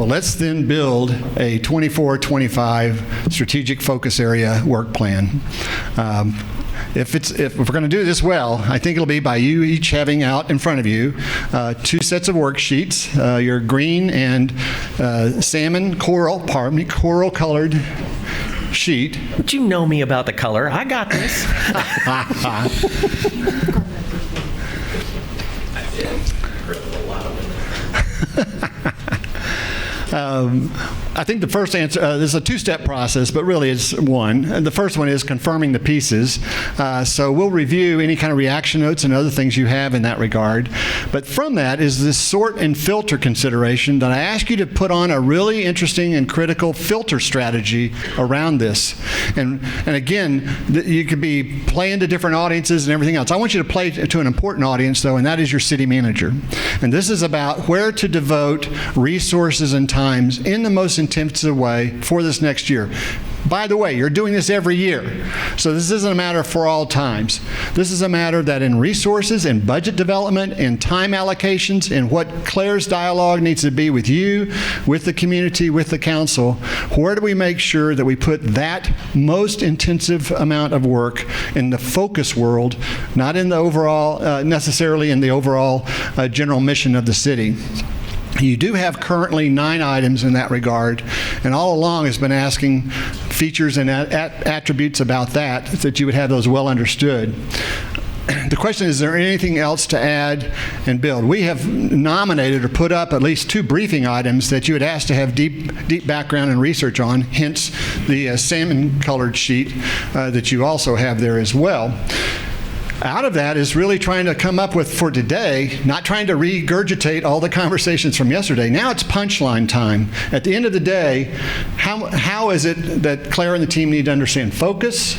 Well, let's then build a 24-25 strategic focus area work plan. If we're going to do this well, I think it'll be by you each having out in front of you 2 sets of worksheets, your green and coral colored sheet. But you know me about the color. I got this. I think the first answer, this is a 2-step process, but really it's one. And the first one is confirming the pieces. So we'll review any kind of reaction notes and other things you have in that regard. But from that is this sort and filter consideration that I ask you to put on a really interesting and critical filter strategy around this. And again, you could be playing to different audiences and everything else. I want you to play to an important audience, though, and that is your city manager. And this is about where to devote resources and times in the most intensive way for this next year. By the way, you're doing this every year. So this isn't a matter for all times. This is a matter that in resources, in budget development, in time allocations, in what Claire's dialogue needs to be with you, with the community, with the council, where do we make sure that we put that most intensive amount of work in the focus world, not in the overall, necessarily in the overall general mission of the city. You do have currently 9 items in that regard, and all along has been asking features and attributes about that you would have those well understood. The question is there anything else to add and build? We have nominated or put up at least 2 briefing items that you would ask to have deep background and research on, hence the salmon-colored sheet that you also have there as well. Out of that is really trying to come up with, for today, not trying to regurgitate all the conversations from yesterday. Now it's punchline time. At the end of the day, how is it that Claire and the team need to understand focus,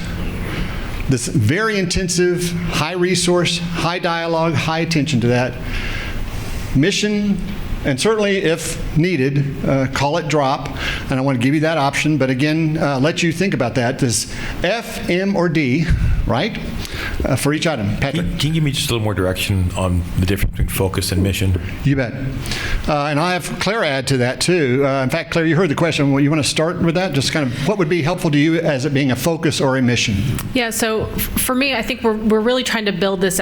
this very intensive, high resource, high dialogue, high attention to that, mission, and certainly, if needed, call it drop. And I want to give you that option, but again, let you think about that. Does F, M, or D, right, for each item? Patrick. Can you give me just a little more direction on the difference between focus and mission? You bet. And I have Claire add to that, too. In fact, Claire, you heard the question. Well, you want to start with that? Just kind of what would be helpful to you as it being a focus or a mission? Yeah, so for me, I think we're really trying to build this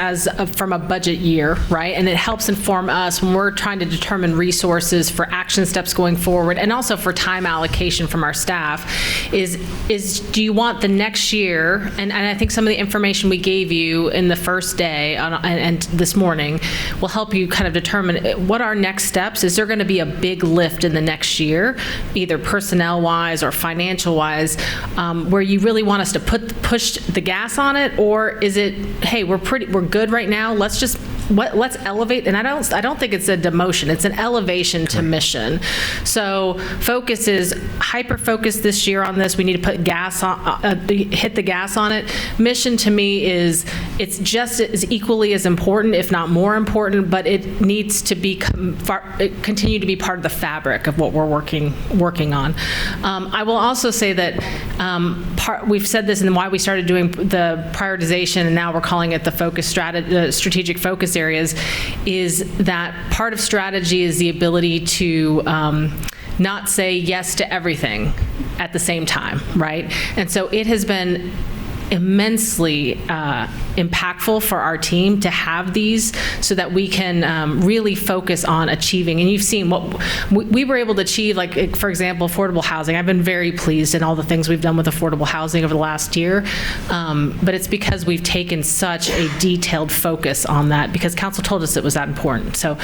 from a budget year, right? And it helps inform us when we're trying to determine resources for action steps going forward, and also for time allocation from our staff, is do you want the next year, and I think some of the information we gave you in the first day and this morning will help you kind of determine what our next steps. Is there going to be a big lift in the next year, either personnel-wise or financial-wise, where you really want us to push the gas on it, or is it, hey, we're good right now, let's elevate? And I don't think it's a demotion, it's an elevation to mission. So focus is hyper-focused this year on this. We need to put hit the gas on it. Mission to me is, it's just as equally as important, if not more important, but it needs to continue to be part of the fabric of what we're working on. I will also say that we've said this and why we started doing the prioritization, and now we're calling it the strategic focus areas, is that part of strategy is the ability to not say yes to everything at the same time, right? And so it has been immensely impactful for our team to have these so that we can really focus on achieving. And you've seen what we were able to achieve, like, for example, affordable housing. I've been very pleased in all the things we've done with affordable housing over the last year, but it's because we've taken such a detailed focus on that because council told us it was that important. So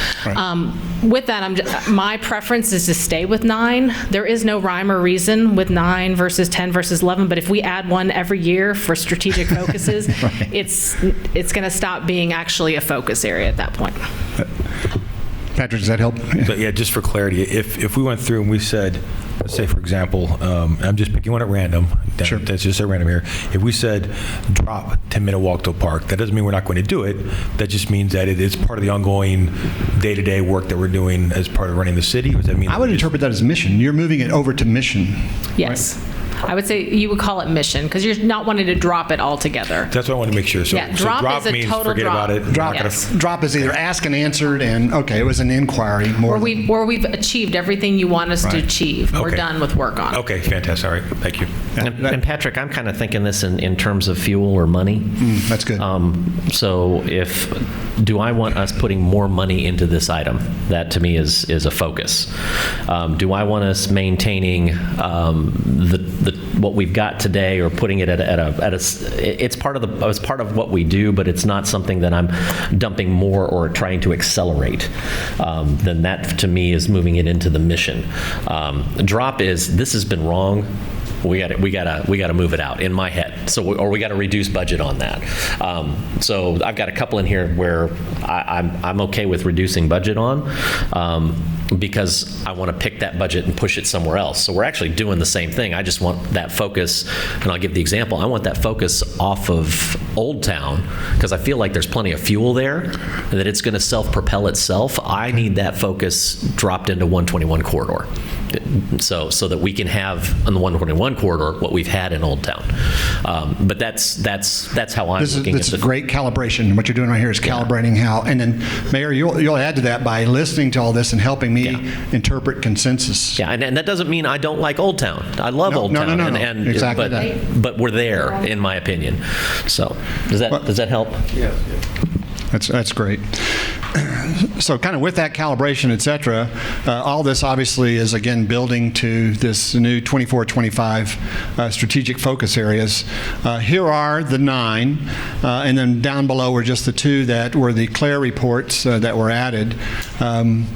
with that, my preference is to stay with 9. There is no rhyme or reason with 9 versus 10 versus 11, but if we add one every year for strategic focuses, right, it's going to stop being actually a focus area at that point. Patrick, does that help? So, yeah, just for clarity, if we went through and we said, let's say, for example, I'm just picking one at random. Sure. That's just at random here. If we said drop 10-minute walk to a park, that doesn't mean we're not going to do it. That just means that it is part of the ongoing day-to-day work that we're doing as part of running the city. Or does that mean I would interpret that as mission. You're moving it over to mission. Yes. Right? I would say you would call it mission, because you're not wanting to drop it altogether. That's what I want to make sure. So, Yeah, so drop is a means total forget drop. about it. Drop, Yes. drop is either asked and answered, and okay, it was an inquiry more. Or we've achieved everything you want us to Right. achieve. We're Okay. done with work on it. Okay, fantastic. All right, thank you. And Patrick, I'm kind of thinking this in terms of fuel or money. That's good. So do I want us putting more money into this item? That to me is a focus. Do I want us maintaining what we've got today, or putting it it's part of what we do, but it's not something that I'm dumping more or trying to accelerate. Then that to me is moving it into the mission. Drop is, this has been wrong. We got to move it out in my head. So or we got to reduce budget on that. So I've got a couple in here where I'm okay with reducing budget on, because I want to pick that budget and push it somewhere else. So we're actually doing the same thing. I just want that focus, and I'll give the example. I want that focus off of Old Town, because I feel like there's plenty of fuel there, and that it's going to self-propel itself. I need that focus dropped into 121 corridor. So that we can have on the 121 corridor what we've had in Old Town. But that's how I'm looking This at is great calibration. What you're doing right here is calibrating how, and then Mayor, you'll add to that by listening to all this and helping me interpret consensus. Yeah, and that doesn't mean I don't like Old Town. I love Old Town. No. And Exactly but, that. but we're there, in my opinion. So does that help? That's great. So kind of with that calibration, et cetera, all this obviously is, again, building to this new 24-25 strategic focus areas. Here are the 9, and then down below were just the 2 that were the Claire reports that were added. I'm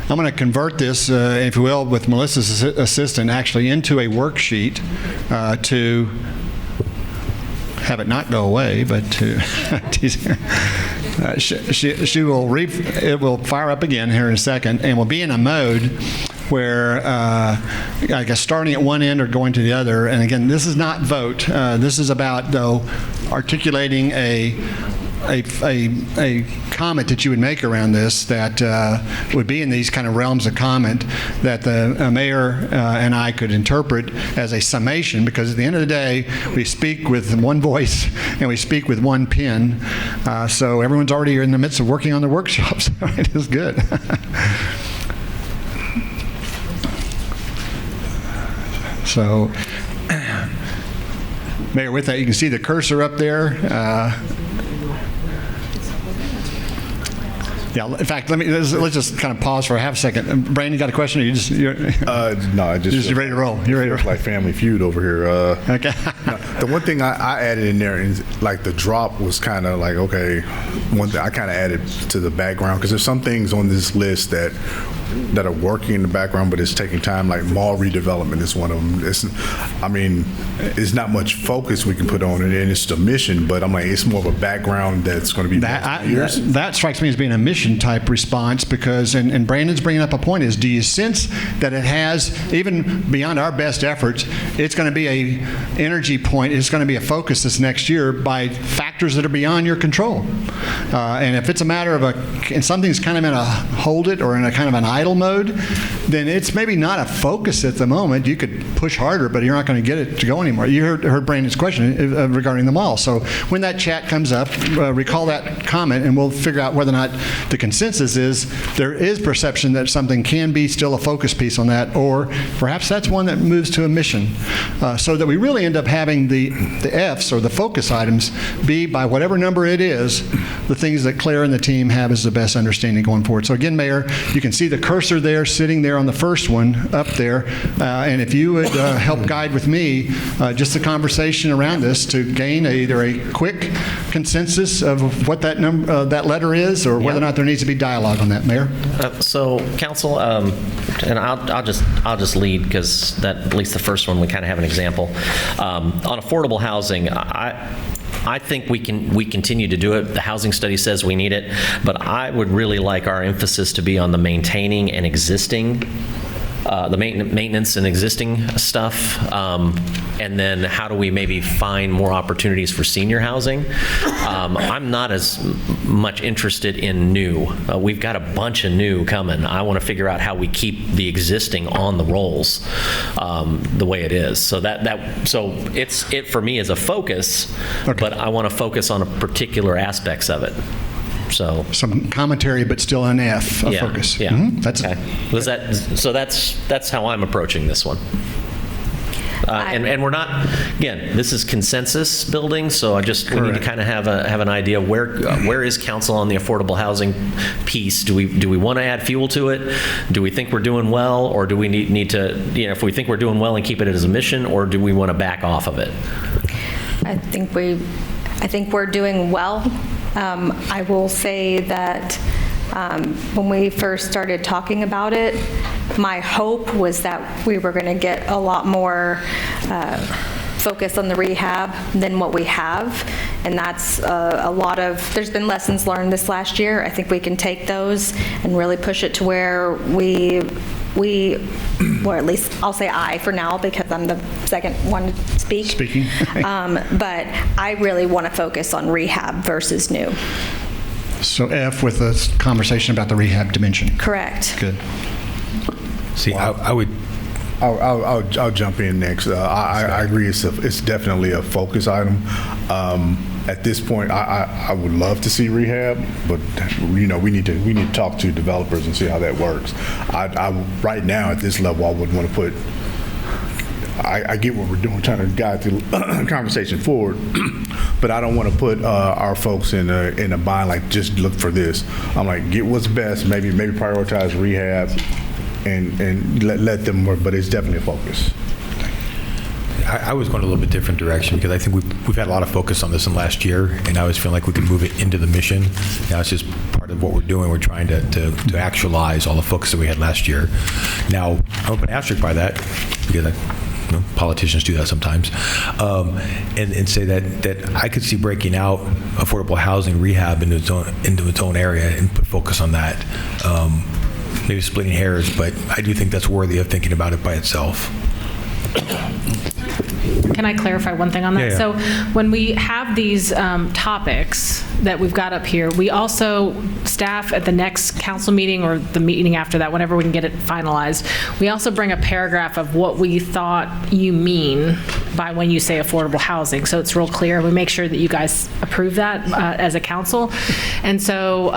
going to convert this, if you will, with Melissa's assistant, actually into a worksheet to have it not go away, but to she will it will fire up again here in a second, and will be in a mode where I guess starting at one end or going to the other. And again, this is not vote. This is about, though, articulating a comment that you would make around this that would be in these kind of realms of comment that the mayor and I could interpret as a summation, because at the end of the day, we speak with one voice and we speak with one pen. So everyone's already in the midst of working on the workshops. It is good. So, Mayor, with that, you can see the cursor up there. Yeah, in fact, let's just kind of pause for a half second. Brandon, you got a question? Or you're No, I just ready to roll. You're ready to roll. like Family Feud over here. Okay. No, the one thing I added in there is like the drop was kind of like, okay, one thing I kind of added to the background, because there's some things on this list that are working in the background, but it's taking time. Like mall redevelopment is one of them. It's not much focus we can put on it, and it's the mission. But I'm like, it's more of a background that's going to be that strikes me as being a mission type response, because, and Brandon's bringing up a point, is do you sense that it has, even beyond our best efforts, it's going to be a energy point, it's going to be a focus this next year by factors that are beyond your control. And if it's a matter of and something's kind of in a hold it or in a kind of an idle mode, then it's maybe not a focus at the moment. You could push harder, but you're not going to get it to go anymore. You heard Brandon's question regarding the mall. So when that chat comes up, recall that comment, and we'll figure out whether or not the consensus is there is perception that something can be still a focus piece on that, or perhaps that's one that moves to a mission, so that we really end up having the Fs, or the focus items, be, by whatever number it is, the things that Claire and the team have as the best understanding going forward. So again, Mayor, you can see the cursor there sitting there on the first one up there, and if you would help guide with me just the conversation around this to gain either a quick consensus of what that that letter is, or whether or not there needs to be dialogue on that, Mayor. So, Council, and I'll just lead, because that, at least the first one, we kind of have an example. On affordable housing, I think we continue to do it. The housing study says we need it, but I would really like our emphasis to be on the maintaining and existing the maintenance and existing stuff, and then how do we maybe find more opportunities for senior housing? I'm not as much interested in new. We've got a bunch of new coming. I want to figure out how we keep the existing on the rolls the way it is. So so it for me is a focus, but I want to focus on a particular aspects of it. So Some commentary, but still an F, a yeah, focus. yeah. Mhm. That's Okay. So that's how I'm approaching this one. And we're not, again, this is consensus building, so we need to Correct. kind of have an idea where is council on the affordable housing piece? Do we want to add fuel to it? Do we think we're doing well, or do we need to, if we think we're doing well and keep it as a mission, or do we want to back off of it? I think we're doing well. I will say that when we first started talking about it, my hope was that we were going to get a lot more focus on the rehab than what we have. And that's there's been lessons learned this last year. I think we can take those and really push it to where or at least I'll say I for now because I'm the second one to speak. Speaking. But I really want to focus on rehab versus new. So F with a conversation about the rehab dimension. Correct. Good. See, I would, I'll jump in next. I agree. It's definitely a focus item. At this point, I would love to see rehab, but we need to talk to developers and see how that works. Right now at this level, I wouldn't want to put. I get what we're doing, trying to guide the conversation forward, but I don't want to put our folks in a bind like just look for this. I'm like, get what's best, maybe prioritize rehab, and let them work. But it's definitely a focus. I was going a little bit different direction because I think we've had a lot of focus on this in last year, and I always feel like we can move it into the mission. Now it's just part of what we're doing. We're trying to actualize all the focus that we had last year. Now, I'm going to asterisk by that because politicians do that sometimes, and say that I could see breaking out affordable housing rehab into its own area and put focus on that. Maybe splitting hairs, but I do think that's worthy of thinking about it by itself. Can I clarify one thing on that? Yeah. So when we have these topics that we've got up here, we also, staff at the next council meeting or the meeting after that, whenever we can get it finalized, we also bring a paragraph of what we thought you mean by when you say affordable housing. So it's real clear. We make sure that you guys approve that as a council. And so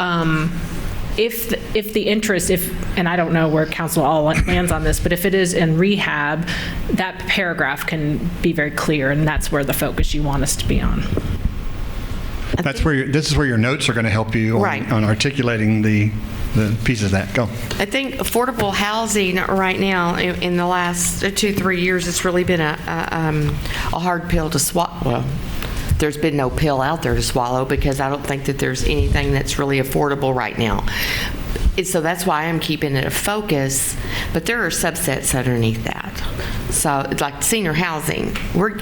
if the interest, and I don't know where council all lands on this, but if it is in rehab, that paragraph can be very clear, and that's where the focus you want us to be on. This is where your notes are going to help you Right. on articulating the pieces of that. Go. I think affordable housing right now, in the last 2-3 years, it's really been a hard pill to swallow. Well, there's been no pill out there to swallow because I don't think that there's anything that's really affordable right now. So that's why I'm keeping it a focus, but there are subsets underneath that. So it's like senior housing,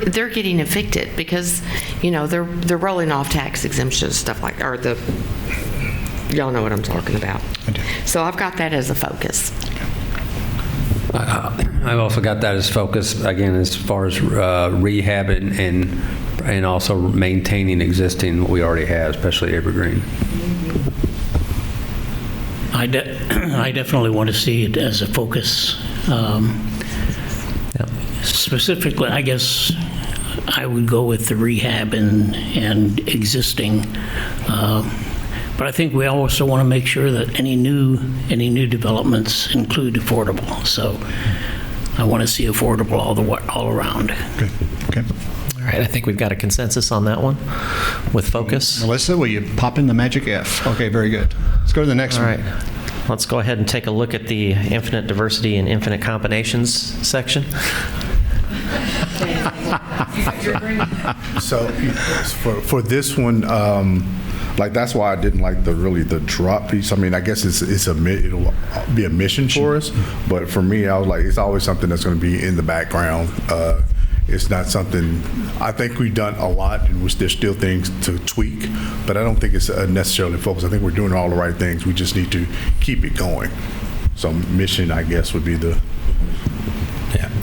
they're getting evicted because, they're rolling off tax exemptions, stuff like that, or y'all know what I'm talking about. I do. So I've got that as a focus. I've also got that as focus, again, as far as rehab and also maintaining existing what we already have, especially Evergreen. I definitely want to see it as a focus. Specifically, I guess I would go with the rehab and existing. But I think we also want to make sure that any new developments include affordable. So I want to see affordable all around. Good. Okay. All right, I think we've got a consensus on that one with focus. Melissa, will you pop in the magic F? Okay, very good. Let's go to the next All one. right. Let's go ahead and take a look at the infinite diversity and infinite combinations section. So for this one, that's why I didn't like the drop piece. I mean, I guess it'll be a mission for us, but for me, I was like, it's always something that's going to be in the background. It's not something, I think we've done a lot and there's still things to tweak, but I don't think it's necessarily focused. I think we're doing all the right things. We just need to keep it going. So mission, I guess, would be the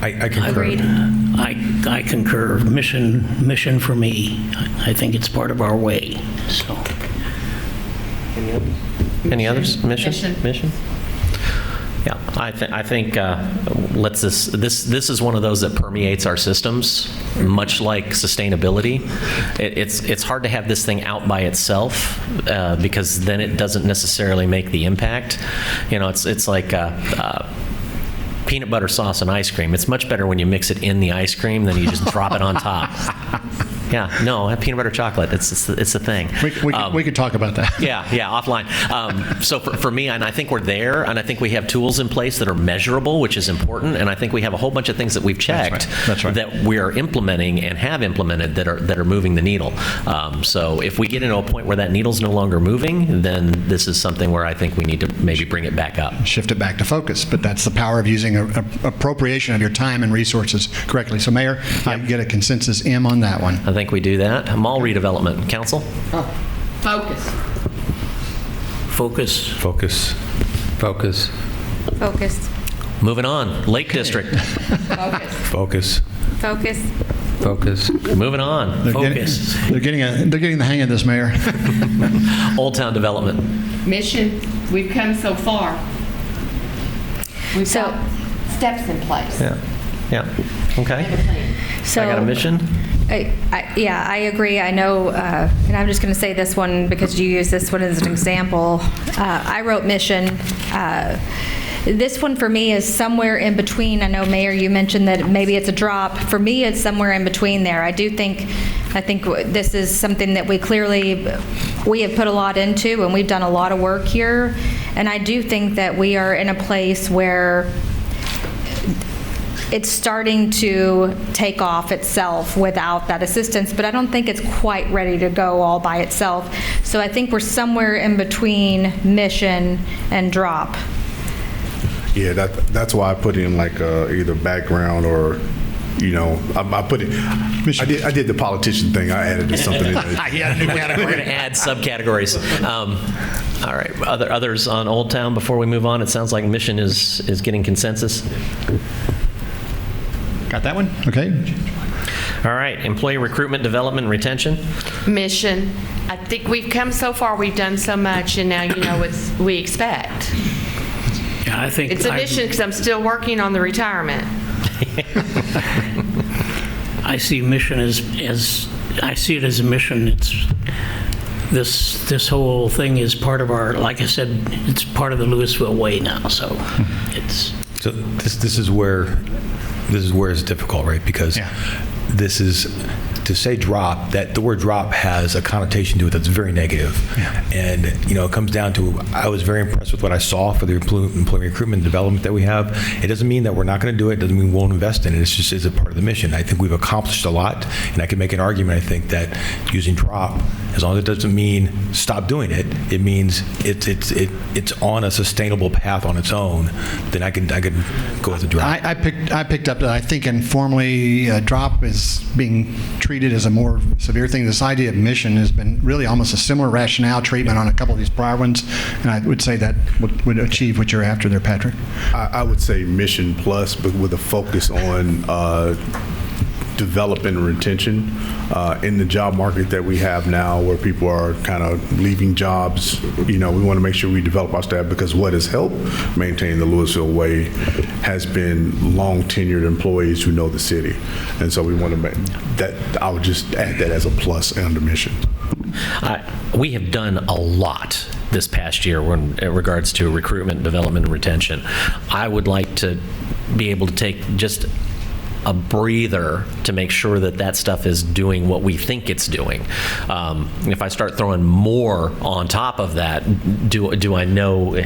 I concur. Agreed. I concur. Mission for me. I think it's part of our way, so. Any others? Mission? Mission. Yeah, I think this is one of those that permeates our systems, much like sustainability. It's hard to have this thing out by itself because then it doesn't necessarily make the impact. You know, it's like peanut butter sauce and ice cream. It's much better when you mix it in the ice cream than you just drop it on top. Yeah, no, have peanut butter chocolate. It's a thing. We could talk about that. Yeah, offline. So for me, and I think we're there, and I think we have tools in place that are measurable, which is important, and I think we have a whole bunch of things that we've checked That's right. that we are implementing and have implemented that are moving the needle. So if we get into a point where that needle's no longer moving, then this is something where I think we need to maybe bring it back up. Shift it back to focus, but that's the power of using appropriation of your time and resources correctly. So, Mayor, I get a consensus M on that one. I think we do that. Mall redevelopment. Council? Focus. Focus. Focus. Focus. Focus. Moving on. Lake District. Focus. Focus. Focus. Moving on. Focus. They're getting the hang of this, Mayor. Old Town Development. Mission, we've come so far. We've So- got steps in place. Yeah. Okay. So I got a mission. Yeah, I agree. I know, and I'm just going to say this one because you use this one as an example. I wrote mission. This one for me is somewhere in between. I know, Mayor, you mentioned that maybe it's a drop. For me, it's somewhere in between there. I think this is something that we have put a lot into, and we've done a lot of work here. And I do think that we are in a place where it's starting to take off itself without that assistance, but I don't think it's quite ready to go all by itself. So I think we're somewhere in between mission and drop. Yeah, that's why I put in like either background or, I put it. I did the politician thing. I added something in there. We're going to add subcategories. All right. Others on Old Town before we move on? It sounds like mission is getting consensus. Got that one? Okay. All right. Employee recruitment, development, and retention. Mission, I think we've come so far, we've done so much, and now it's we expect. Yeah, I think It's a mission because I'm still working on the retirement. I see mission as I see it as a mission. It's this whole thing is part of our, like I said, it's part of the Louisville way now. So it's. So this is where it's difficult, right? Because this is, to say drop, that the word drop has a connotation to it that's very negative. And, it comes down to, I was very impressed with what I saw for the employee recruitment and development that we have. It doesn't mean that we're not going to do it. It doesn't mean we won't invest in it. It's just a part of the mission. I think we've accomplished a lot, and I can make an argument, I think, that using drop, as long as it doesn't mean stop doing it, it means it's on a sustainable path on its own, then I could go with the drop. I picked up that I think informally drop is being treated as a more severe thing. This idea of mission has been really almost a similar rationale treatment on a couple of these prior ones, and I would say that would achieve what you're after there, Patrick. I would say mission plus, but with a focus on development and retention in the job market that we have now, where people are kind of leaving jobs. We want to make sure we develop our staff, because what has helped maintain the Louisville way has been long tenured employees who know the city, and so we want to make that. I would just add that as a plus under mission. We have done a lot this past year in regards to recruitment, development, and retention. I would like to be able to take just a breather to make sure that stuff is doing what we think it's doing. If I start throwing more on top of that, do I know?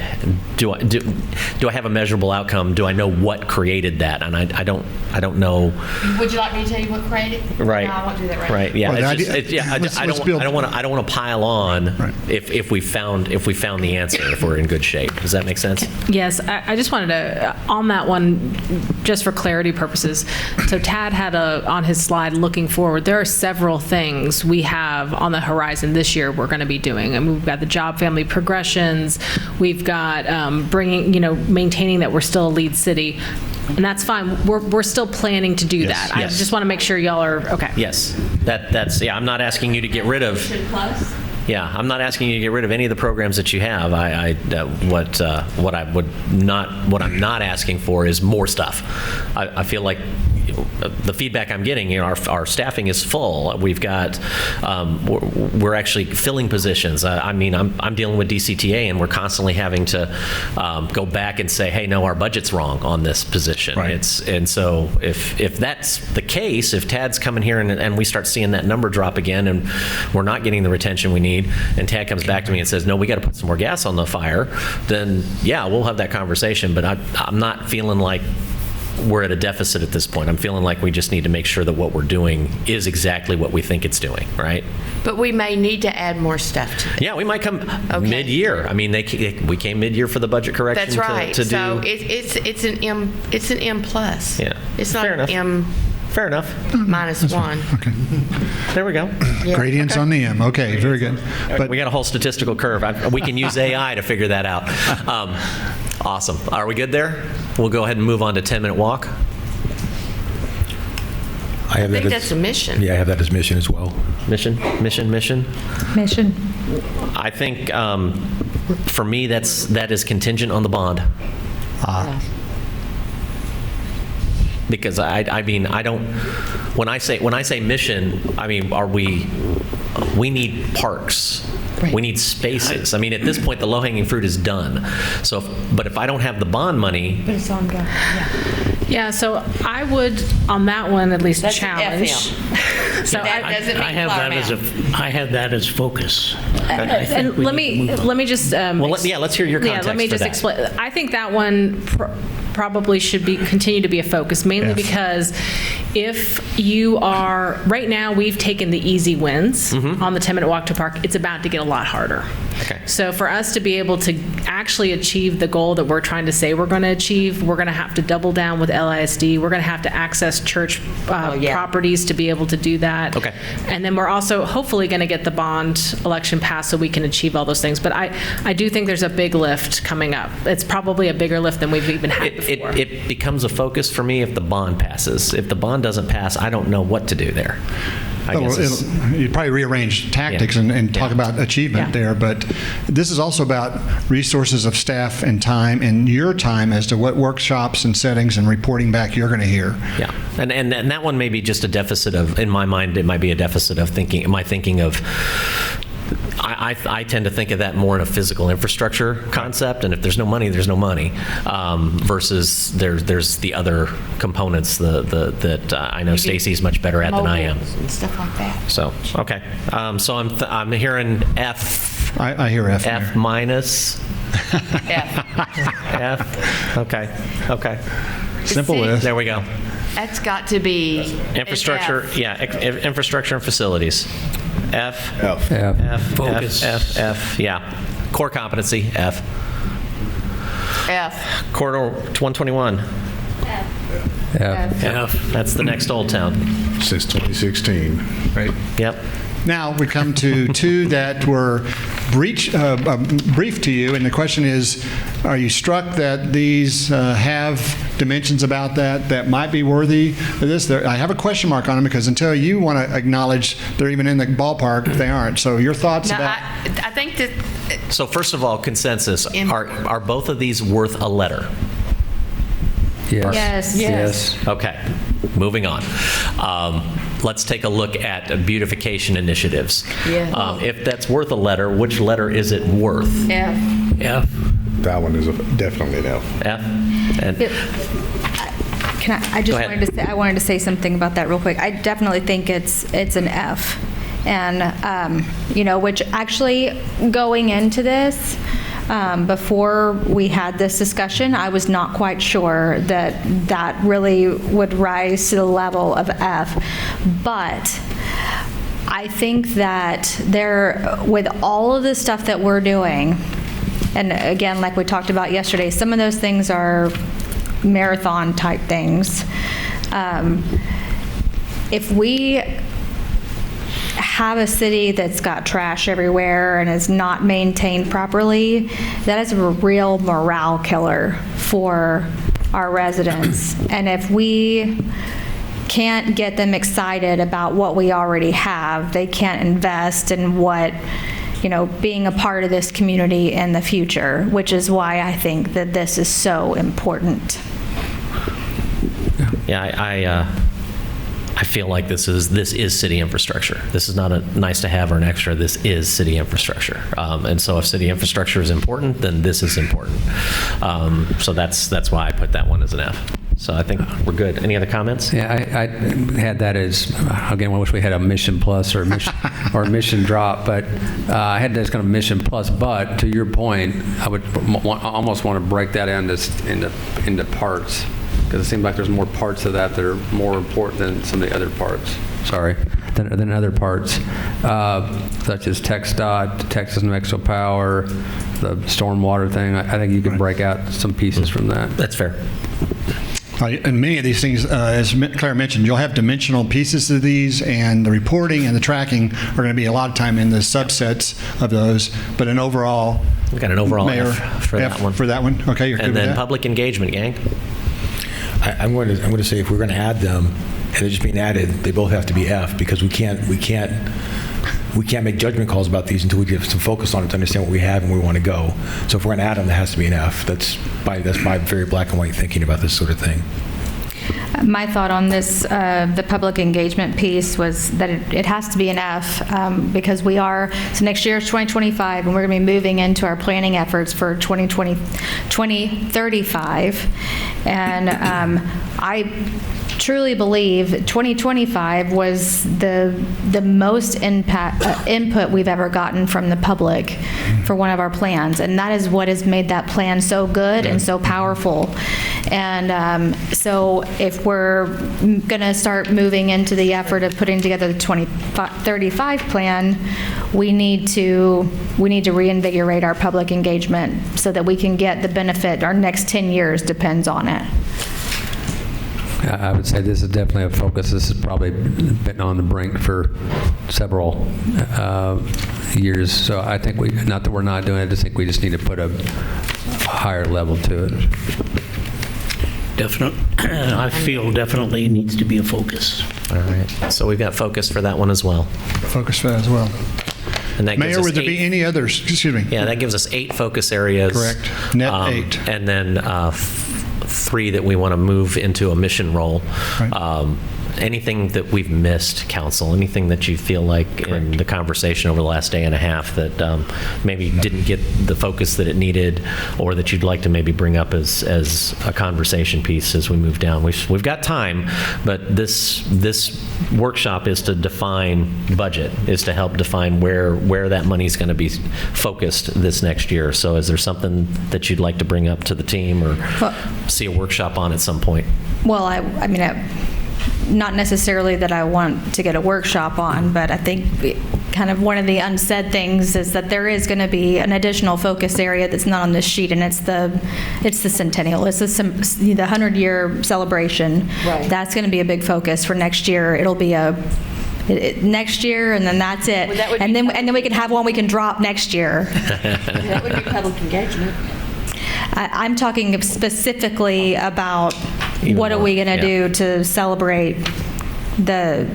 Do I have a measurable outcome? Do I know what created that? And I don't know. Would you like me to tell you what created? Right. No, I won't do that right. Right. Yeah. Well, I don't want to pile on if we found the answer, if we're in good shape. Does that make sense? Yes, I just wanted to, on that one, just for clarity purposes, so Tad had on his slide looking forward, there are several things we have on the horizon this year we're going to be doing. I mean, we've got the job family progressions, we've got maintaining that we're still a lead city. And that's fine. We're still planning to do Yes. that. I Yes. just want to make sure y'all are, okay. Yes, that's, yeah, I'm not asking you to get rid of. Yeah, I'm not asking you to get rid of any of the programs that you have. What I'm not asking for is more stuff. I feel like the feedback I'm getting, our staffing is full. We've got, we're actually filling positions. I'm dealing with DCTA, and we're constantly having to go back and say, hey, no, our budget's wrong on this position. Right. And so if that's the case, if TAD's coming here and we start seeing that number drop again, and we're not getting the retention we need, and TAD comes back to me and says, no, we got to put some more gas on the fire, then yeah, we'll have that conversation. But I'm not feeling like we're at a deficit at this point. I'm feeling like we just need to make sure that what we're doing is exactly what we think it's doing, right? But we may need to add more stuff to it. Yeah, we might come Okay. mid-year. I mean, we came mid-year for the budget correction. That's right. To do. So it's an M plus. Yeah. It's not Fair an enough. M Fair enough. -1. There we go. Yeah. Gradients on the M. Okay, very good. But We got a whole statistical curve. We can use AI to figure that out. Awesome. Are we good there? We'll go ahead and move on to 10-minute walk. I have I think that that's a mission. Yeah, I have that as mission as well. Mission. Mission. I think for me that is contingent on the bond. Because I mean, I don't, when I say mission, I mean, we need parks. We need spaces. I mean, at this point, the low-hanging fruit is done. So, but if I don't have the bond money, But it's ongoing. Yeah, so I would, on that one, at least That's an challenge. FM. So That I- doesn't I mean have that as Claremont. I have that as focus. I think And we let need to me, move on. let me just. let's hear your context let me for just that. explain. I think that one probably should continue to be a focus, mainly Yes. because if you are, right now, we've taken the easy wins on the 10-minute walk to park. It's about to get a lot harder. Okay. So for us to be able to actually achieve the goal that we're trying to say we're going to achieve, we're going to have to double down with LISD. We're going to have to access church yeah. properties to be able to do that. Okay. And then we're also hopefully going to get the bond election passed so we can achieve all those things. But I do think there's a big lift coming up. It's probably a bigger lift than we've even had before. It becomes a focus for me if the bond passes. If the bond doesn't pass, I don't know what to do there. I guess it's- you'd probably rearrange tactics and talk about achievement Yeah. there, but this is also about resources of staff and time and your time as to what workshops and settings and reporting back you're going to hear. Yeah, and that one may be just a deficit of, in my mind, it might be a deficit of thinking, my thinking of, I tend to think of that more in a physical infrastructure concept, and if there's no money, there's no money, versus there's the other components that I know Stacy's much better at than I am. Mobiles and stuff like that. So, okay, so I'm hearing F I hear F. in there. F minus. F. F. Okay. Simple See, list. There we go. That's got to be an Infrastructure. F. Yeah. Infrastructure and facilities. F. F. Yeah. F. Focus. F. Yeah. Core competency. F. F. Corridor 121. Yeah. F. That's the next Old Town. Since 2016. Right. Yep. Now we come to two that were briefed to you, and the question is, are you struck that these have dimensions about that might be worthy of this? I have a question mark on them because until you want to acknowledge they're even in the ballpark, they aren't. So your thoughts No, about? I think that So first of all, consensus. Are both of these worth a letter? Yes. Yes. Yes. Okay, moving on. Let's take a look at beautification initiatives. Yeah. If that's worth a letter, which letter is it worth? F. F. That one is definitely an F. F? And Can I Go just ahead. wanted to say something about that real quick. I definitely think it's an F. And, which actually going into this, before we had this discussion, I was not quite sure that really would rise to the level of F. But I think that with all of the stuff that we're doing, and again, like we talked about yesterday, some of those things are marathon type things. If we have a city that's got trash everywhere and is not maintained properly, that is a real morale killer for our residents. And if we can't get them excited about what we already have, they can't invest in what, being a part of this community in the future, which is why I think that this is so important. Yeah, I feel like this is city infrastructure. This is not a nice to have or an extra. This is city infrastructure. And so if city infrastructure is important, then this is important. So that's why I put that one as an F. So I think we're good. Any other comments? Yeah, I had that as, again, I wish we had a mission plus or a mission drop, but I had this kind of mission plus. But to your point, I would almost want to break that into parts, because it seems like there's more parts of that are more important than some of the other parts. Than other parts, such as TxDOT, Texas New Mexico Power, the stormwater thing. I think you can break out some pieces from that. That's fair. And many of these things, as Claire mentioned, you'll have dimensional pieces of these, and the reporting and the tracking are going to be a lot of time in the subsets of those. But an overall, We've got an overall Mayor, F for that one. For that one, okay, you're good And with then that? public engagement, gang. I'm going to say if we're going to add them, and they're just being added, they both have to be F, because we can't make judgment calls about these until we get some focus on it to understand what we have and where we want to go. So if we're going to add them, there has to be an F. That's my very black and white thinking about this sort of thing. My thought on this, the public engagement piece, was that it has to be an F, because so next year is 2025, and we're going to be moving into our planning efforts for 2035. And I truly believe 2025 was the most input we've ever gotten from the public for one of our plans, and that is what has made that plan so good and so powerful. And so if we're going to start moving into the effort of putting together the 2035 plan, we need to reinvigorate our public engagement so that we can get the benefit. Our next 10 years depends on it. I would say this is definitely a focus. This has probably been on the brink for several years. So I think not that we're not doing it, I just think we just need to put a higher level to it. I feel definitely needs to be a focus. All right. So we've got focus for that one as well. Focus for that as well. And that gives Mayor, us would there 8 be any others? Excuse me. Yeah, that gives us 8 focus areas. Correct. Net 8. And then 3 that we want to move into a mission role. Right. Anything that we've missed, council? Anything that you feel like in the conversation over the last day and a half that maybe didn't get the focus that it needed, or that you'd like to maybe bring up as a conversation piece as we move down? We've got time, but this workshop is to define budget, is to help define where that money is going to be focused this next year. So is there something that you'd like to bring up to the team or see a workshop on at some point? Well, I mean, not necessarily that I want to get a workshop on, but I think kind of one of the unsaid things is that there is going to be an additional focus area that's not on this sheet, and it's the centennial. It's the 100-year celebration. Right. That's going to be a big focus for next year. It'll be next year, and then that's it. Well, and then we can have one we can drop next year. That would be public engagement. I'm talking specifically about what are we going to do to celebrate the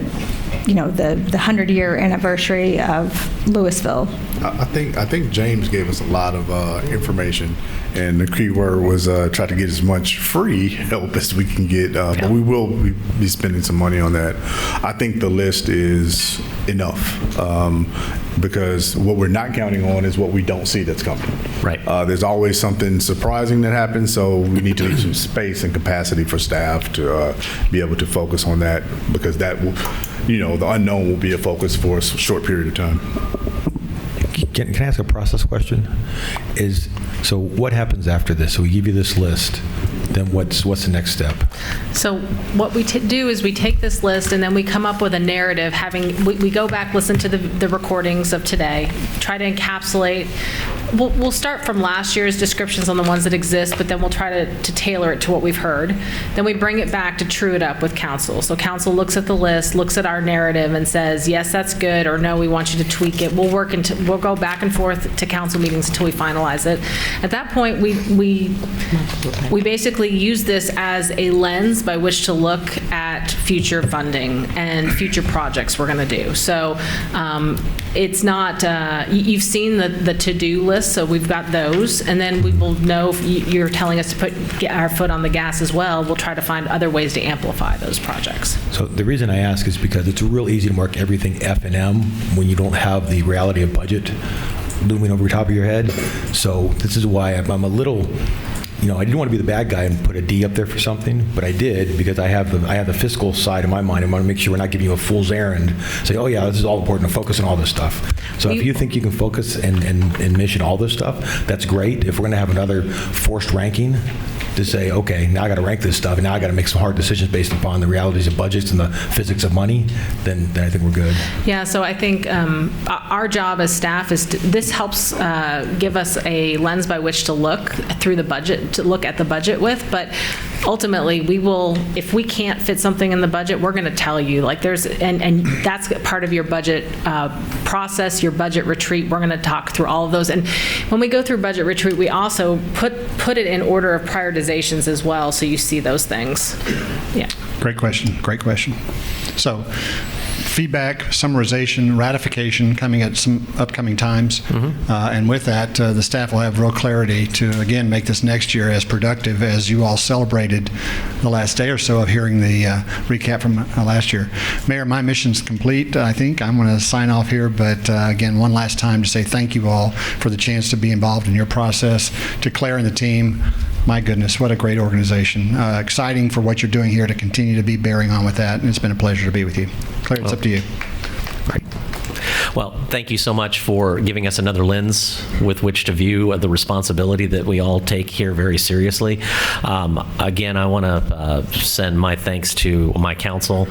100-year anniversary of Louisville. I think James gave us a lot of information, and the key word was try to get as much free help as we can get, but we will be spending some money on that. I think the list is enough, because what we're not counting on is what we don't see that's coming. Right. There's always something surprising that happens, so we need to leave some space and capacity for staff to be able to focus on that, because that will, the unknown will be a focus for a short period of time. Can I ask a process question? So what happens after this? So we give you this list, then what's the next step? So what we do is we take this list and then we come up with a narrative, we go back, listen to the recordings of today, try to encapsulate we'll start from last year's descriptions on the ones that exist, but then we'll try to tailor it to what we've heard. Then we bring it back to true it up with council. So council looks at the list, looks at our narrative and says, yes, that's good, or no, we want you to tweak it. We'll go back and forth to council meetings until we finalize it. At that point, we basically use this as a lens by which to look at future funding and future projects we're going to do. So it's not, you've seen the to-do list, so we've got those, and then we will know if you're telling us to get our foot on the gas as well. We'll try to find other ways to amplify those projects. So the reason I ask is because it's real easy to mark everything F&M when you don't have the reality of budget looming over top of your head. So this is why I'm a little, I didn't want to be the bad guy and put a D up there for something, but I did because I have the fiscal side of my mind. I want to make sure we're not giving you a fool's errand. Say, oh yeah, this is all important to focus on all this stuff. So if you think you can focus and mission all this stuff, that's great. If we're going to have another forced ranking, to say, okay, now I got to rank this stuff, and now I got to make some hard decisions based upon the realities of budgets and the physics of money, then I think we're good. Yeah, so I think our job as staff is this helps give us a lens by which to look through the budget, to look at the budget with, but ultimately we will, if we can't fit something in the budget, we're going to tell you, like and that's part of your budget process, your budget retreat. We're going to talk through all of those, and when we go through budget retreat, we also put it in order of prioritizations as well, so you see those things. Yeah. Great question. So, feedback, summarization, ratification coming at some upcoming times. And with that, the staff will have real clarity to, again, make this next year as productive as you all celebrated the last day or so of hearing the recap from last year. Mayor, my mission's complete, I think. I'm going to sign off here, but again, one last time to say thank you all for the chance to be involved in your process. To Claire and the team, my goodness, what a great organization. Exciting for what you're doing here to continue to be bearing on with that, and it's been a pleasure to be with you. Claire, it's up to you. Great. Well, thank you so much for giving us another lens with which to view the responsibility that we all take here very seriously. Again, I want to send my thanks to my council.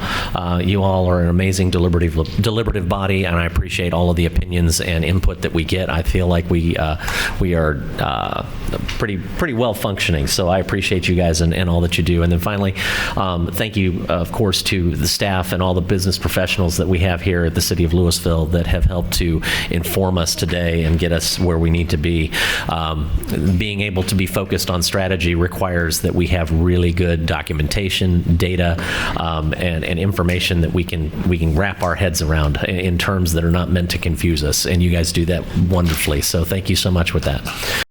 You all are an amazing deliberative body, and I appreciate all of the opinions and input that we get. I feel like we are pretty well functioning, so I appreciate you guys and all that you do. And then finally, thank you, of course, to the staff and all the business professionals that we have here at the City of Louisville that have helped to inform us today and get us where we need to be. Being able to be focused on strategy requires that we have really good documentation, data, and information that we can wrap our heads around in terms that are not meant to confuse us. And you guys do that wonderfully. So thank you so much with that.